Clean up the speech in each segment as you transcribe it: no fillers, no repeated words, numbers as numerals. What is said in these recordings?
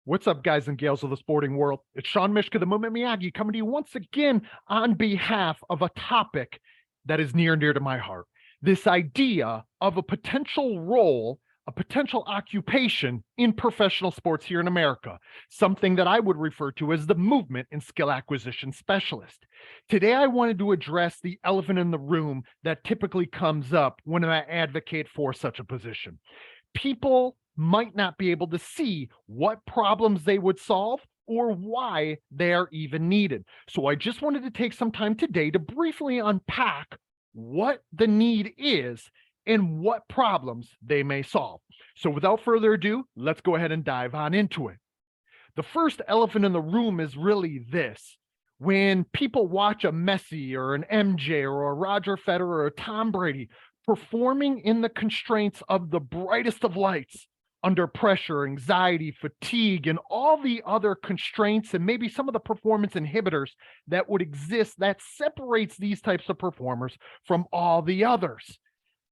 What's up, guys and gals of the sporting world? It's Shawn Myszka, the Movement Miyagi, coming to you once again on behalf of a topic that is near and dear to my heart. This idea of a potential role, a potential occupation in professional sports here in America, something that I would refer to as the movement and skill acquisition specialist. Today, I wanted to address the elephant in the room that typically comes up when I advocate for such a position. People might not be able to see what problems they would solve or why they are even needed. So I just wanted to take some time today to briefly unpack what the need is and what problems they may solve. So without further ado, let's go ahead and dive on into it. The first elephant in the room is really this. When people watch a Messi or an MJ or a Roger Federer or a Tom Brady performing in the constraints of the brightest of lights, under pressure, anxiety, fatigue, and all the other constraints, and maybe some of the performance inhibitors that would exist that separates these types of performers from all the others.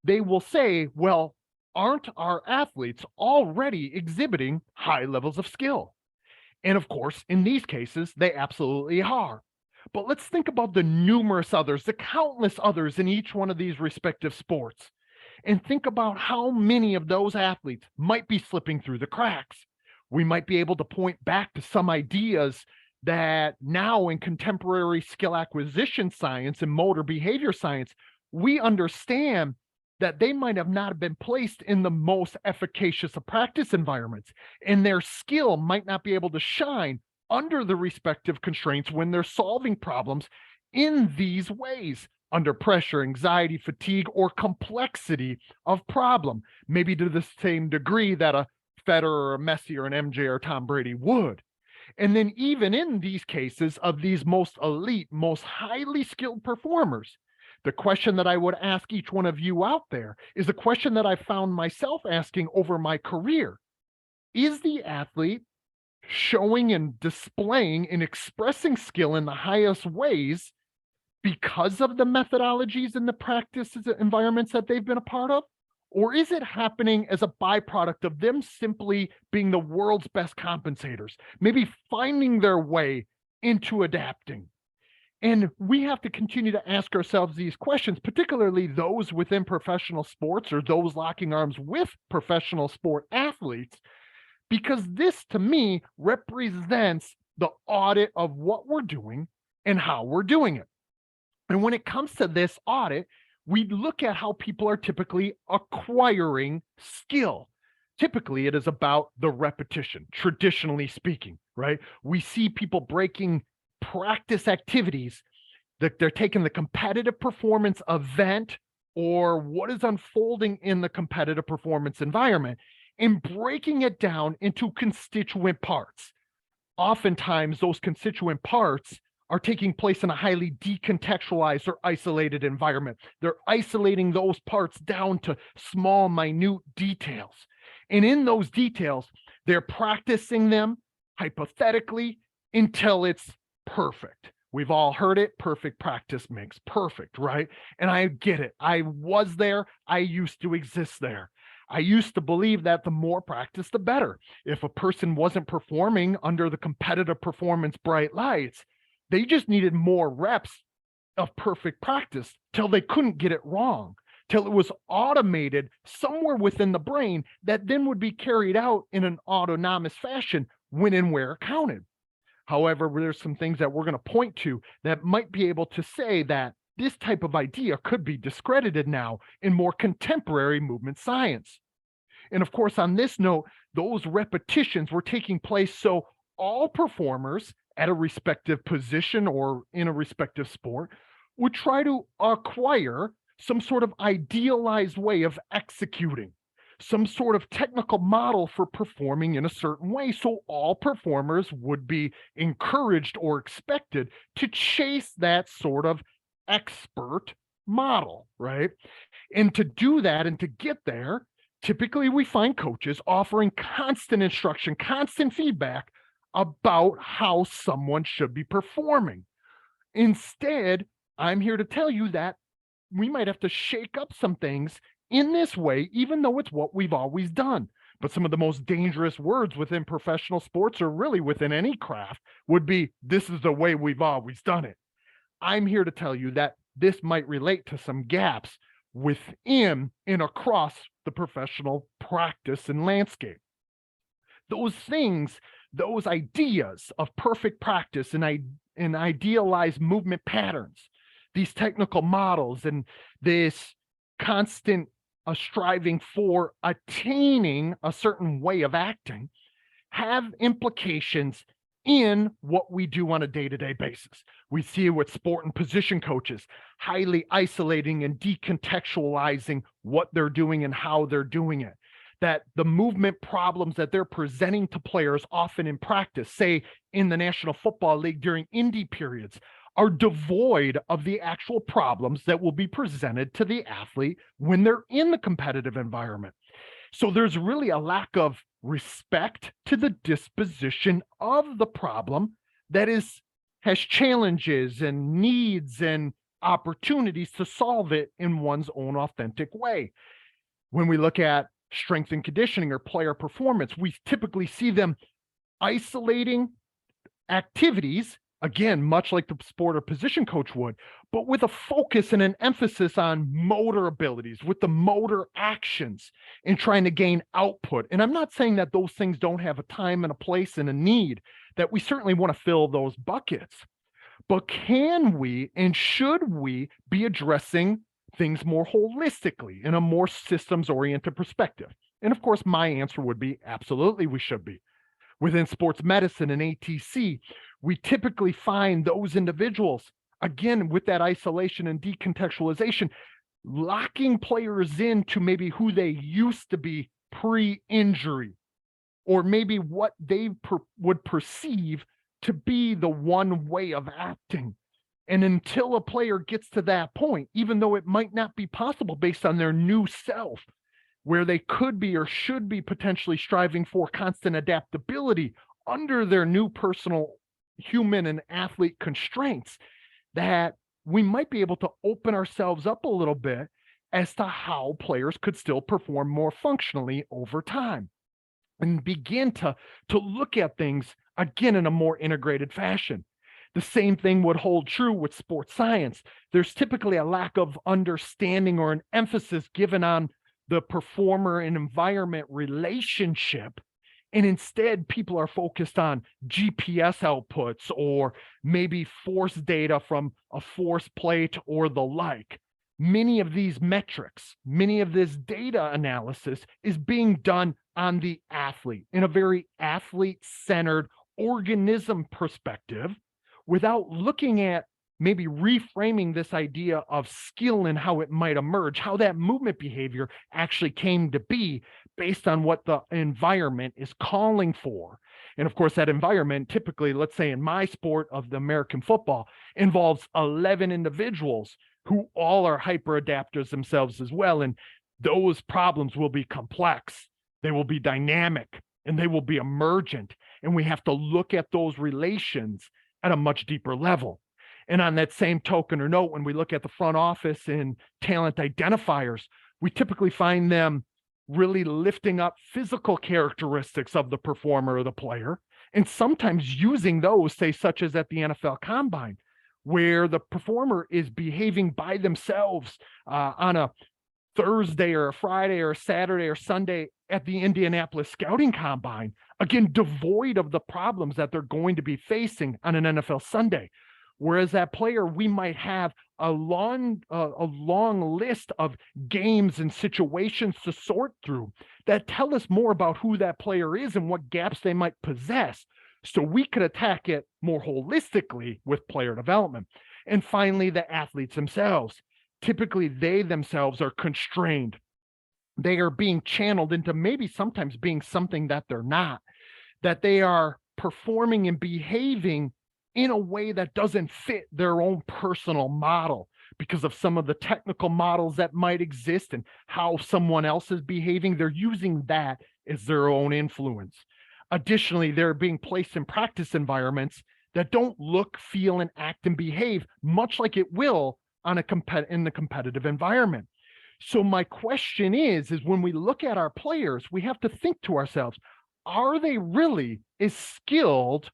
They will say, well, aren't our athletes already exhibiting high levels of skill? And of course, in these cases, they absolutely are. But let's think about the numerous others, the countless others in each one of these respective sports, and think about how many of those athletes might be slipping through the cracks. We might be able to point back to some ideas that now in contemporary skill acquisition science and motor behavior science, we understand that they might have not been placed in the most efficacious of practice environments, and their skill might not be able to shine under the respective constraints when they're solving problems in these ways, under pressure, anxiety, fatigue, or complexity of problem, maybe to the same degree that a Federer or a Messi or an MJ or Tom Brady would. And then even in these cases of these most elite, most highly skilled performers, the question that I would ask each one of you out there is a question that I found myself asking over my career. Is the athlete showing and displaying and expressing skill in the highest ways because of the methodologies and the practices environments that they've been a part of? Or is it happening as a byproduct of them simply being the world's best compensators, maybe finding their way into adapting? And we have to continue to ask ourselves these questions, particularly those within professional sports or those locking arms with professional sport athletes, because this to me represents the audit of what we're doing and how we're doing it. And when it comes to this audit, we look at how people are typically acquiring skill. Typically, it is about the repetition, traditionally speaking, right? We see people breaking practice activities, that they're taking the competitive performance event or what is unfolding in the competitive performance environment and breaking it down into constituent parts. Oftentimes, those constituent parts are taking place in a highly decontextualized or isolated environment. They're isolating those parts down to small, minute details. And in those details, they're practicing them hypothetically until it's perfect. We've all heard it. Perfect practice makes perfect, right? And I get it. I was there. I used to exist there. I used to believe that the more practice, the better. If a person wasn't performing under the competitive performance bright lights, they just needed more reps of perfect practice till they couldn't get it wrong, till it was automated somewhere within the brain that then would be carried out in an autonomous fashion when and where it counted. However, there's some things that we're going to point to that might be able to say that this type of idea could be discredited now in more contemporary movement science. And of course, on this note, those repetitions were taking place so all performers at a respective position or in a respective sport would try to acquire some sort of idealized way of executing, some sort of technical model for performing in a certain way. So all performers would be encouraged or expected to chase that sort of expert model, right? And to do that and to get there, typically we find coaches offering constant instruction, constant feedback about how someone should be performing. Instead, I'm here to tell you that we might have to shake up some things in this way, even though it's what we've always done. But some of the most dangerous words within professional sports, or really within any craft, would be, this is the way we've always done it. I'm here to tell you that this might relate to some gaps within and across the professional practice and landscape. Those things, those ideas of perfect practice and idealized movement patterns, these technical models, and this constant striving for attaining a certain way of acting, have implications in what we do on a day-to-day basis. We see it with sport and position coaches, highly isolating and decontextualizing what they're doing and how they're doing it. That the movement problems that they're presenting to players often in practice, say in the National Football League during indie periods, are devoid of the actual problems that will be presented to the athlete when they're in the competitive environment. So there's really a lack of respect to the disposition of the problem that has challenges and needs and opportunities to solve it in one's own authentic way. When we look at strength and conditioning or player performance, we typically see them isolating activities, again, much like the sport or position coach would, but with a focus and an emphasis on motor abilities, with the motor actions and trying to gain output. And I'm not saying that those things don't have a time and a place and a need, that we certainly want to fill those buckets. But can we and should we be addressing things more holistically in a more systems-oriented perspective? And of course, my answer would be absolutely we should be. Within sports medicine and ATC, we typically find those individuals, again, with that isolation and decontextualization, locking players into maybe who they used to be pre-injury, or maybe what they would perceive to be the one way of acting. And until a player gets to that point, even though it might not be possible based on their new self, where they could be or should be potentially striving for constant adaptability under their new personal human and athlete constraints, that we might be able to open ourselves up a little bit as to how players could still perform more functionally over time and begin to look at things again in a more integrated fashion. The same thing would hold true with sports science. There's typically a lack of understanding or an emphasis given on the performer and environment relationship. And instead, people are focused on GPS outputs or maybe force data from a force plate or the like. Many of these metrics, many of this data analysis is being done on the athlete in a very athlete-centered organism perspective, without looking at maybe reframing this idea of skill and how it might emerge, how that movement behavior actually came to be based on what the environment is calling for. And of course, that environment typically, let's say in my sport of the American football, involves 11 individuals who all are hyper adapters themselves as well. And those problems will be complex, they will be dynamic, and they will be emergent. And we have to look at those relations at a much deeper level. And on that same token or note, when we look at the front office and talent identifiers, we typically find them really lifting up physical characteristics of the performer or the player, and sometimes using those, say, such as at the NFL Combine, where the performer is behaving by themselves on a Thursday or a Friday or a Saturday or Sunday at the Indianapolis Scouting Combine, again, devoid of the problems that they're going to be facing on an NFL Sunday. Whereas that player, we might have a long list of games and situations to sort through that tell us more about who that player is and what gaps they might possess, so we could attack it more holistically with player development. And finally, the athletes themselves. Typically, they themselves are constrained. They are being channeled into maybe sometimes being something that they're not, that they are performing and behaving in a way that doesn't fit their own personal model because of some of the technical models that might exist and how someone else is behaving. They're using that as their own influence. Additionally, they're being placed in practice environments that don't look, feel, and act and behave much like it will on in the competitive environment. So my question is when we look at our players, we have to think to ourselves, are they really as skilled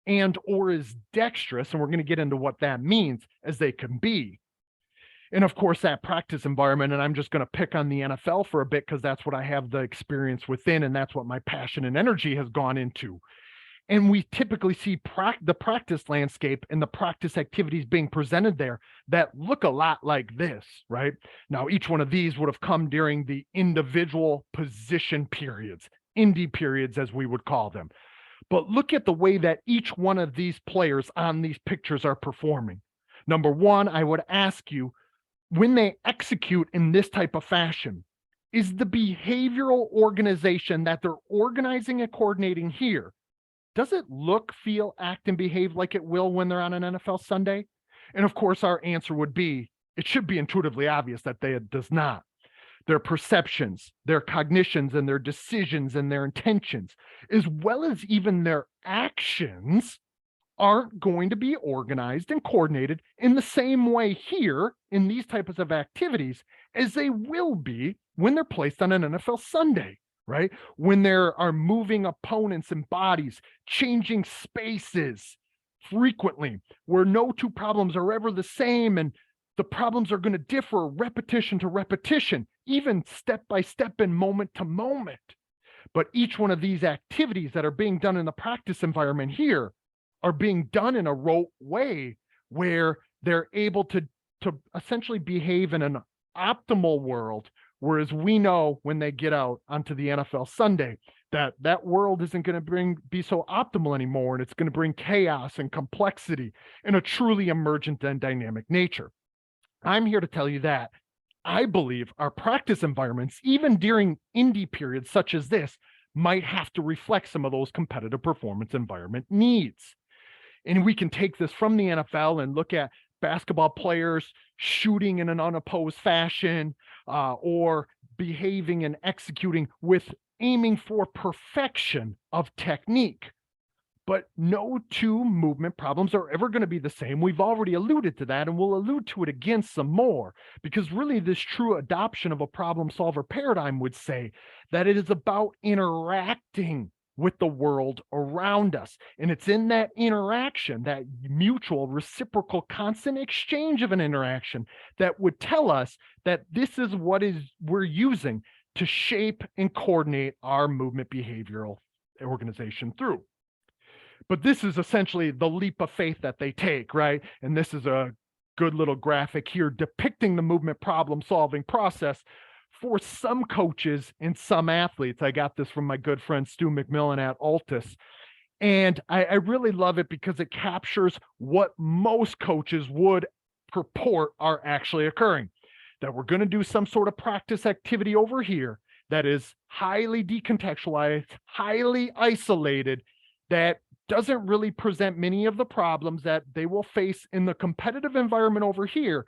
and or as dexterous, and we're going to get into what that means, as they can be? And of course, that practice environment, and I'm just going to pick on the NFL for a bit because that's what I have the experience within, and that's what my passion and energy has gone into. And we typically see the practice landscape and the practice activities being presented there that look a lot like this, right? Now, each one of these would have come during the individual position periods, indie periods, as we would call them. But look at the way that each one of these players on these pictures are performing. Number one, I would ask you, when they execute in this type of fashion, is the behavioral organization that they're organizing and coordinating here, does it look, feel, act, and behave like it will when they're on an NFL Sunday? And of course, our answer would be, it should be intuitively obvious that it does not. Their perceptions, their cognitions, and their decisions and their intentions, as well as even their actions, aren't going to be organized and coordinated in the same way here in these types of activities as they will be when they're placed on an NFL Sunday, right? When there are moving opponents and bodies, changing spaces frequently, where no two problems are ever the same, and the problems are going to differ repetition to repetition, even step by step and moment to moment. But each one of these activities that are being done in the practice environment here are being done in a rote way where they're able to essentially behave in an optimal world. Whereas we know when they get out onto the NFL Sunday, that world isn't going to be so optimal anymore, and it's going to bring chaos and complexity in a truly emergent and dynamic nature. I'm here to tell you that I believe our practice environments, even during indie periods such as this, might have to reflect some of those competitive performance environment needs. And we can take this from the NFL and look at basketball players shooting in an unopposed fashion, or behaving and executing with aiming for perfection of technique. But no two movement problems are ever going to be the same. We've already alluded to that, and we'll allude to it again some more, because really this true adoption of a problem solver paradigm would say that it is about interacting with the world around us. And it's in that interaction, that mutual, reciprocal, constant exchange of an interaction, that would tell us that this is what we're using to shape and coordinate our movement behavioral organization through. But this is essentially the leap of faith that they take, right? And this is a good little graphic here depicting the movement problem solving process for some coaches and some athletes. I got this from my good friend Stu McMillan at Altus. And I really love it because it captures what most coaches would purport are actually occurring. That we're going to do some sort of practice activity over here that is highly decontextualized, highly isolated, that doesn't really present many of the problems that they will face in the competitive environment over here.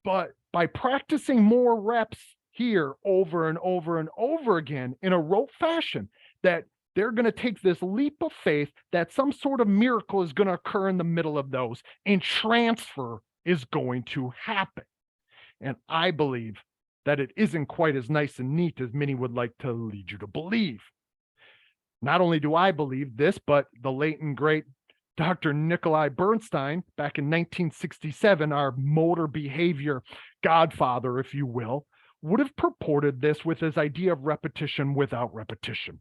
But by practicing more reps here over and over and over again in a rote fashion, that they're going to take this leap of faith that some sort of miracle is going to occur in the middle of those, and transfer is going to happen. And I believe that it isn't quite as nice and neat as many would like to lead you to believe. Not only do I believe this, but the late and great Dr. Nikolai Bernstein, back in 1967, our motor behavior godfather, if you will, would have purported this with his idea of repetition without repetition.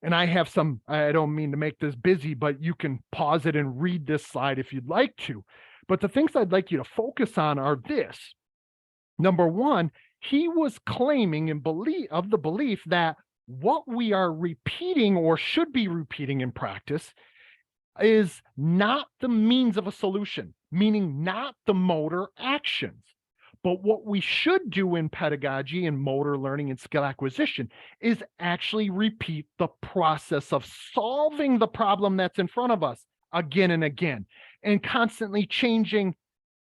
And I have some, I don't mean to make this busy, but you can pause it and read this slide if you'd like to. But the things I'd like you to focus on are this. Number one, he was claiming and the belief that what we are repeating or should be repeating in practice is not the means of a solution, meaning not the motor actions. But what we should do in pedagogy and motor learning and skill acquisition is actually repeat the process of solving the problem that's in front of us again and again, and constantly changing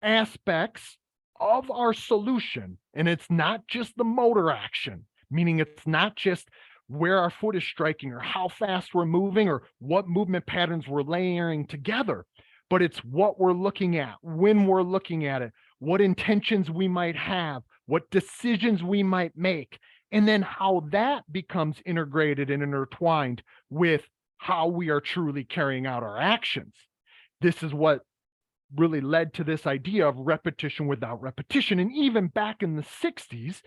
aspects of our solution. And it's not just the motor action, meaning it's not just where our foot is striking or how fast we're moving or what movement patterns we're layering together, but it's what we're looking at, when we're looking at it, what intentions we might have, what decisions we might make, and then how that becomes integrated and intertwined with how we are truly carrying out our actions. This is what really led to this idea of repetition without repetition. And even back in the 60s,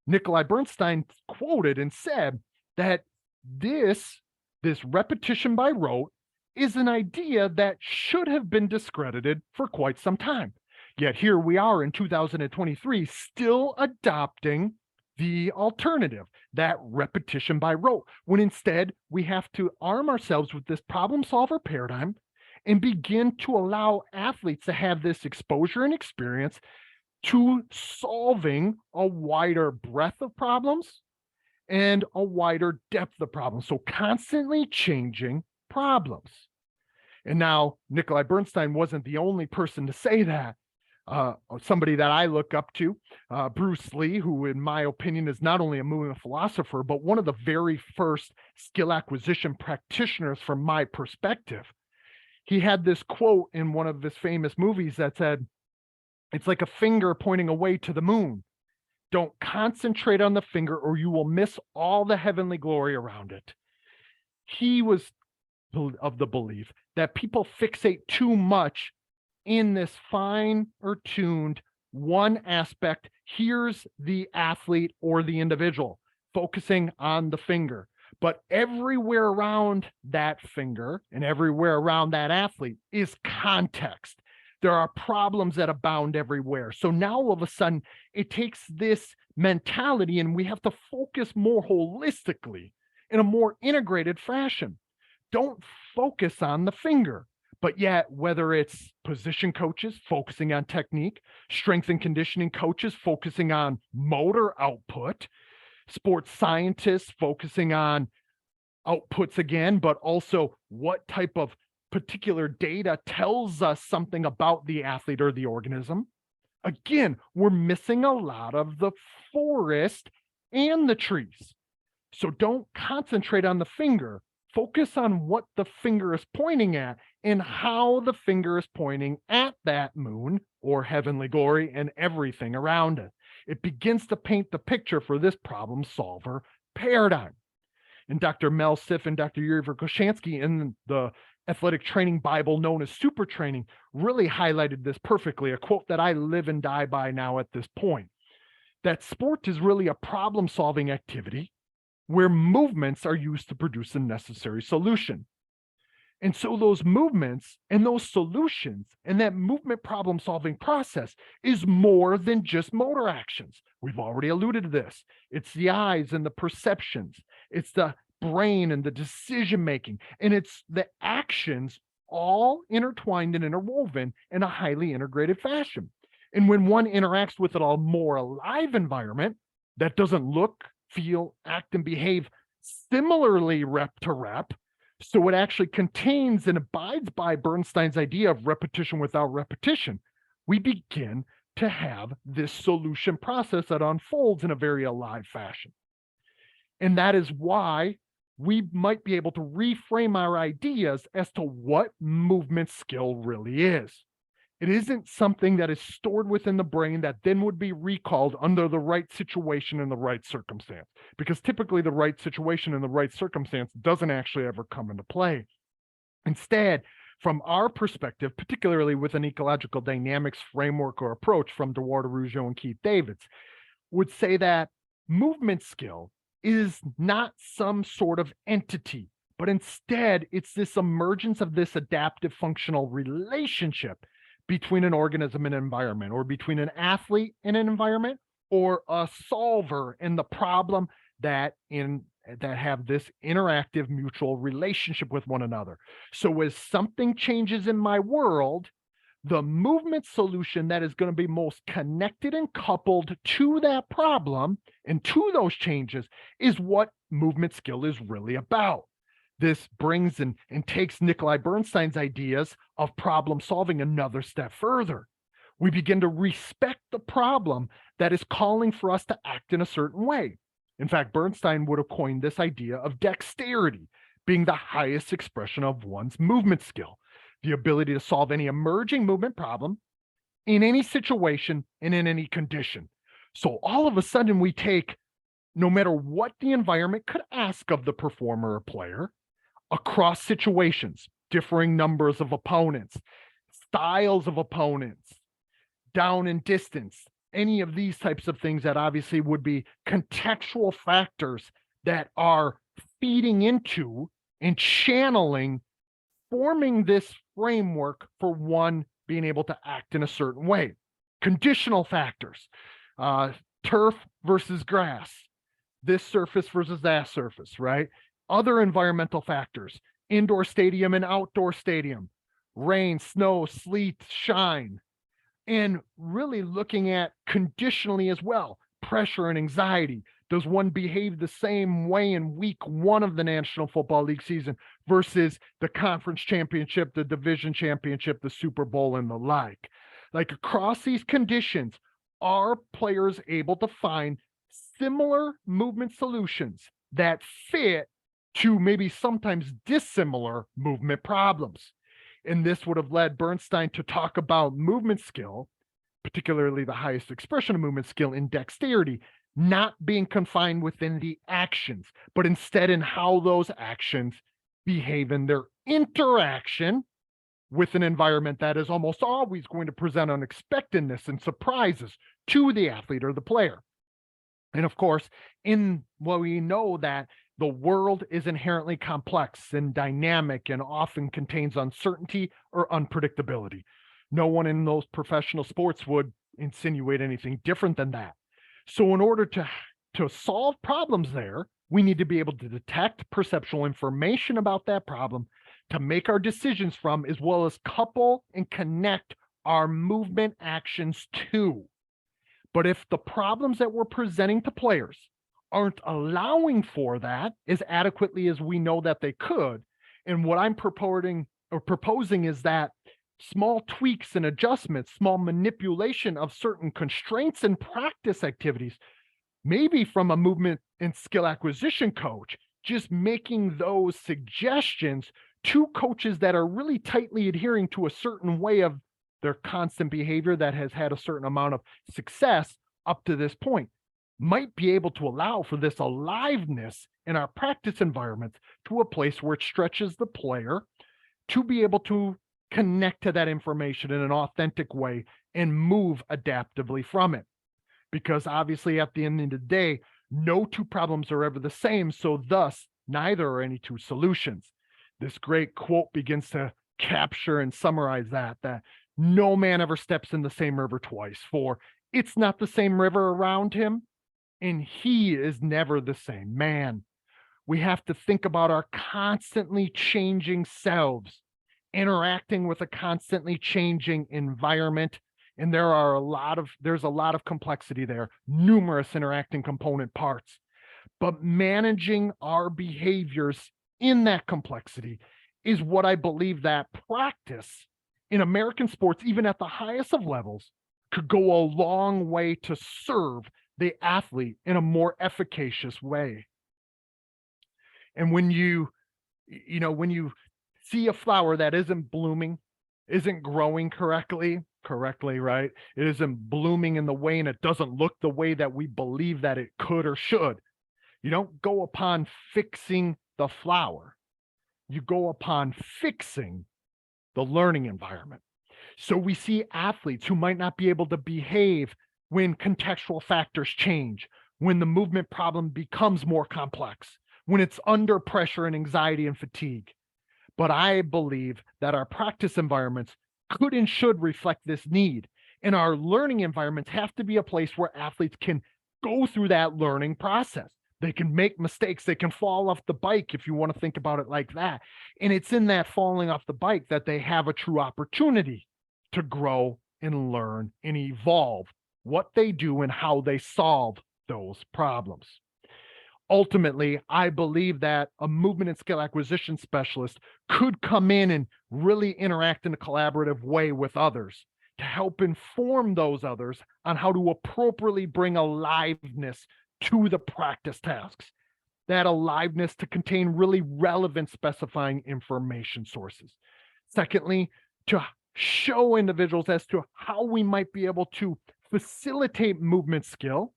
Nikolai Bernstein quoted and said that this repetition by rote is an idea that should have been discredited for quite some time. Yet here we are in 2023, still adopting the alternative, that repetition by rote, when instead we have to arm ourselves with this problem solver paradigm and begin to allow athletes to have this exposure and experience to solving a wider breadth of problems and a wider depth of problems. So constantly changing problems. And now Nikolai Bernstein wasn't the only person to say that. Somebody that I look up to, Bruce Lee, who in my opinion is not only a movement philosopher, but one of the very first skill acquisition practitioners from my perspective. He had this quote in one of his famous movies that said, "It's like a finger pointing away to the moon. Don't concentrate on the finger or you will miss all the heavenly glory around it." He was of the belief that people fixate too much in this fine or tuned one aspect. Here's the athlete or the individual, focusing on the finger. But everywhere around that finger and everywhere around that athlete is context. There are problems that abound everywhere. So now all of a sudden, it takes this mentality and we have to focus more holistically in a more integrated fashion. Don't focus on the finger, but yet whether it's position coaches focusing on technique, strength and conditioning coaches focusing on motor output, sports scientists focusing on outputs again, but also what type of particular data tells us something about the athlete or the organism. Again, we're missing a lot of the forest and the trees. So don't concentrate on the finger. Focus on what the finger is pointing at and how the finger is pointing at that moon or heavenly glory and everything around it. It begins to paint the picture for this problem solver paradigm. And Dr. Mel Siff and Dr. Yuri Verkhoshansky in the athletic training Bible known as Super Training really highlighted this perfectly, a quote that I live and die by now at this point, that sport is really a problem-solving activity where movements are used to produce a necessary solution. And so those movements and those solutions and that movement problem-solving process is more than just motor actions. We've already alluded to this. It's the eyes and the perceptions. It's the brain and the decision-making. And it's the actions all intertwined and interwoven in a highly integrated fashion. And when one interacts with a more alive environment that doesn't look, feel, act, and behave similarly rep to rep, so it actually contains and abides by Bernstein's idea of repetition without repetition, we begin to have this solution process that unfolds in a very alive fashion. And that is why we might be able to reframe our ideas as to what movement skill really is. It isn't something that is stored within the brain that then would be recalled under the right situation and the right circumstance, because typically the right situation and the right circumstance doesn't actually ever come into play. Instead, from our perspective, particularly with an ecological dynamics framework or approach from Eduardo Rougeot and Keith Davids, would say that movement skill is not some sort of entity, but instead it's this emergence of this adaptive functional relationship between an organism and environment, or between an athlete and an environment, or a solver and the problem that have this interactive mutual relationship with one another. So as something changes in my world, the movement solution that is going to be most connected and coupled to that problem and to those changes is what movement skill is really about. This brings and takes Nikolai Bernstein's ideas of problem solving another step further. We begin to respect the problem that is calling for us to act in a certain way. In fact, Bernstein would have coined this idea of dexterity being the highest expression of one's movement skill, the ability to solve any emerging movement problem in any situation and in any condition. So all of a sudden we take, no matter what the environment could ask of the performer or player, across situations, differing numbers of opponents, styles of opponents, down and distance, any of these types of things that obviously would be contextual factors that are feeding into and channeling, forming this framework for one being able to act in a certain way. Conditional factors, turf versus grass, this surface versus that surface, right? Other environmental factors, indoor stadium and outdoor stadium, rain, snow, sleet, shine, and really looking at conditionally as well, pressure and anxiety. Does one behave the same way in week 1 of the National Football League season versus the conference championship, the division championship, the Super Bowl, and the like? Like across these conditions, are players able to find similar movement solutions that fit to maybe sometimes dissimilar movement problems? And this would have led Bernstein to talk about movement skill, particularly the highest expression of movement skill in dexterity, not being confined within the actions, but instead in how those actions behave in their interaction with an environment that is almost always going to present unexpectedness and surprises to the athlete or the player. And of course, we know that the world is inherently complex and dynamic and often contains uncertainty or unpredictability. No one in those professional sports would insinuate anything different than that. So in order to solve problems there, we need to be able to detect perceptual information about that problem to make our decisions from, as well as couple and connect our movement actions to. But if the problems that we're presenting to players aren't allowing for that as adequately as we know that they could, and what I'm proposing is that small tweaks and adjustments, small manipulation of certain constraints and practice activities, maybe from a movement and skill acquisition coach, just making those suggestions to coaches that are really tightly adhering to a certain way of their constant behavior that has had a certain amount of success up to this point, might be able to allow for this aliveness in our practice environments to a place where it stretches the player to be able to connect to that information in an authentic way and move adaptively from it. Because obviously at the end of the day, no two problems are ever the same, so thus neither are any two solutions. This great quote begins to capture and summarize that no man ever steps in the same river twice, for it's not the same river around him, and he is never the same man. We have to think about our constantly changing selves, interacting with a constantly changing environment, and there's a lot of complexity there, numerous interacting component parts. But managing our behaviors in that complexity is what I believe that practice in American sports, even at the highest of levels, could go a long way to serve the athlete in a more efficacious way. And when you see a flower that isn't blooming, isn't growing correctly, right? It isn't blooming in the way, and it doesn't look the way that we believe that it could or should. You don't go upon fixing the flower. You go upon fixing the learning environment. So we see athletes who might not be able to behave when contextual factors change, when the movement problem becomes more complex, when it's under pressure and anxiety and fatigue. But I believe that our practice environments could and should reflect this need. And our learning environments have to be a place where athletes can go through that learning process. They can make mistakes. They can fall off the bike, if you want to think about it like that. And it's in that falling off the bike that they have a true opportunity to grow and learn and evolve what they do and how they solve those problems. Ultimately, I believe that a movement and skill acquisition specialist could come in and really interact in a collaborative way with others to help inform those others on how to appropriately bring aliveness to the practice tasks. That aliveness to contain really relevant specifying information sources. Secondly, to show individuals as to how we might be able to facilitate movement skill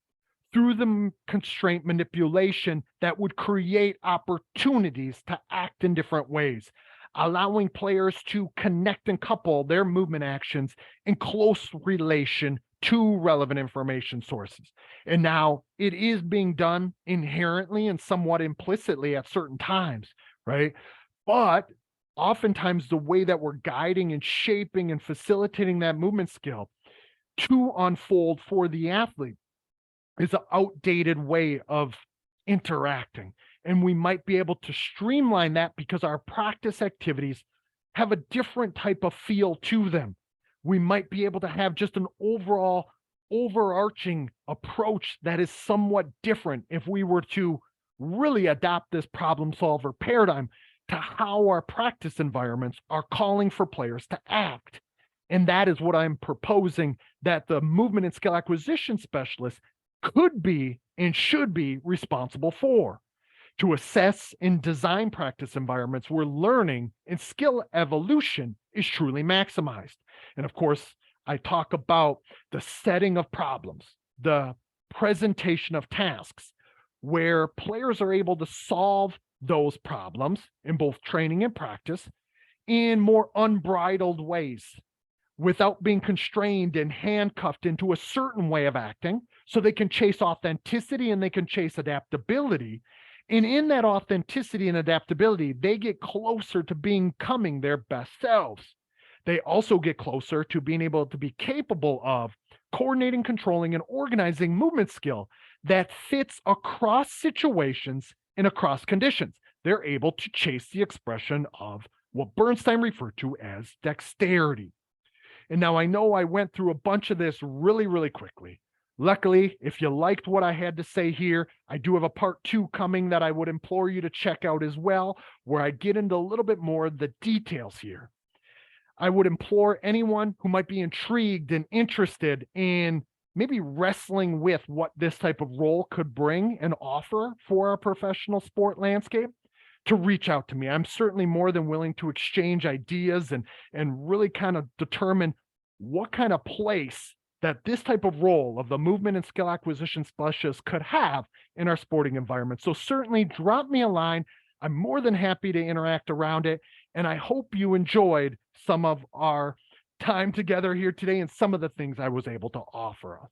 through the constraint manipulation that would create opportunities to act in different ways, allowing players to connect and couple their movement actions in close relation to relevant information sources. And now it is being done inherently and somewhat implicitly at certain times, right? But oftentimes the way that we're guiding and shaping and facilitating that movement skill to unfold for the athlete is an outdated way of interacting. And we might be able to streamline that because our practice activities have a different type of feel to them. We might be able to have just an overall overarching approach that is somewhat different if we were to really adopt this problem solver paradigm to how our practice environments are calling for players to act. And that is what I'm proposing that the movement and skill acquisition specialist could be and should be responsible for, to assess and design practice environments where learning and skill evolution is truly maximized. And of course, I talk about the setting of problems, the presentation of tasks, where players are able to solve those problems in both training and practice in more unbridled ways without being constrained and handcuffed into a certain way of acting, so they can chase authenticity and they can chase adaptability. And in that authenticity and adaptability, they get closer to becoming their best selves. They also get closer to being able to be capable of coordinating, controlling, and organizing movement skill that fits across situations and across conditions. They're able to chase the expression of what Bernstein referred to as dexterity. And now I know I went through a bunch of this really, really quickly. Luckily, if you liked what I had to say here, I do have a part 2 coming that I would implore you to check out as well, where I get into a little bit more of the details here. I would implore anyone who might be intrigued and interested in maybe wrestling with what this type of role could bring and offer for our professional sport landscape to reach out to me. I'm certainly more than willing to exchange ideas and really kind of determine what kind of place that this type of role of the movement and skill acquisition specialist could have in our sporting environment. So certainly drop me a line. I'm more than happy to interact around it. And I hope you enjoyed some of our time together here today and some of the things I was able to offer us.